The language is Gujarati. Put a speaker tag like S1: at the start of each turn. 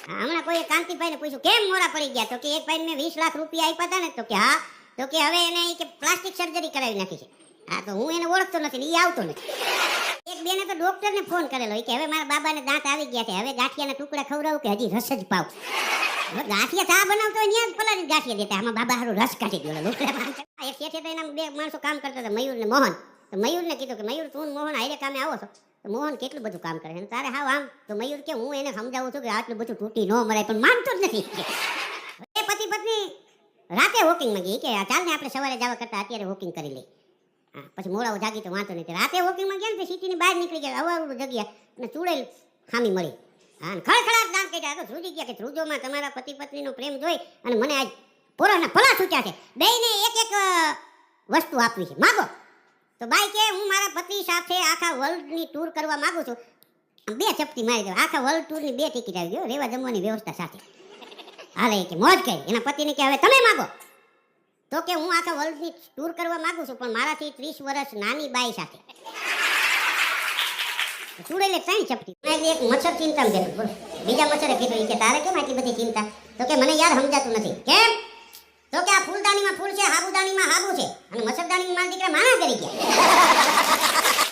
S1: હમણાં કોઈ કાંતિભાઈને પૂછ્યું કેમ મોરા પડી ગયા, તો કે એક ભાઈને મેં 20 લાખ રૂપિયા આપ્યા હતા ને, તો કે હા, તો કે હવે એને કે પ્લાસ્ટિક સર્જરી કરાવી નાખી છે. હા, તો હું એને ઓળખતો નથી ને ઈ આવતો નથી. એક બેને તો ડોક્ટરને ફોન કરેલો કે હવે મારા બાબાને દાંત આવી ગયા છે, હવે ગાંઠિયાના ટુકડા ખવડાવું કે હજી રસ જ પાવ. હવે ગાંઠિયા ચા બનાવતો હોય ત્યાં જ પલાળી ગાંઠિયા દેતા, આમાં બાબા હારું રસ કાઢી ગયો લોકડા. એક શેઠે તો એના બે માણસો કામ કરતા હતા, મયુર ને મોહન. તો મયુરને કીધું કે મયુર તું મોહન હારે કામે આવો છો, તો મોહન કેટલું બધું કામ કરે છે તારે હાવ આમ. તો મયુર કે હું એને સમજાવું છું કે આટલું બધું તૂટી ન મરાય, પણ માનતો જ નથી. એ પતિ પત્ની રાતે વોકિંગમાં ગઈ કે ચાલ ને આપણે સવારે જવા કરતા અત્યારે વોકિંગ કરી લઈ. હા, પછી મોડાઓ જાગી તો વાંધો નહીં. રાતે વોકિંગમાં ગયા ને સિટીની બહાર નીકળી ગયા, અવારું જગ્યા અને ચૂડેલ ખામી મળી. હા, ખળખળાટ દાંત કાઢ્યા. તો ધ્રુજી ગયા કે ધ્રુજોમાં તમારા પતિ પત્નીનો પ્રેમ જોઈ અને મને આજ પોરાના ફલા છૂટ્યા છે, બેયને એક એક વસ્તુ આપવી છે, માગો. તો બાઈ કે હું મારા પતિ સાથે આખા વર્લ્ડની ટૂર કરવા માંગુ છું. બે ચપટી મારી દો, આખા વર્લ્ડ ટૂરની 2 ટિકિટ આવી ગયો, રેવા જમવાની વ્યવસ્થા સાથે. હાલે કે મોજ કરી. એના પતિને કે હવે તમે માગો. તો કે હું આખા વર્લ્ડની ટૂર કરવા માંગુ છું, પણ મારાથી 30 વર્ષ નાની બાઈ સાથે. ચૂડેલે 3 ચપટી. એક મચ્છર ચિંતામાં બેઠો, બોલો. બીજા મચ્છરે કીધું કે તારે કેમ આટલી બધી ચિંતા? તો કે મને યાર સમજાતું નથી. કેમ? તો કે આ ફૂલદાનીમાં ફૂલ છે, હાબુદાનીમાં હાબુ છે, અને મચ્છરદાનીમાં મારા દીકરા માણા કરી ગયા.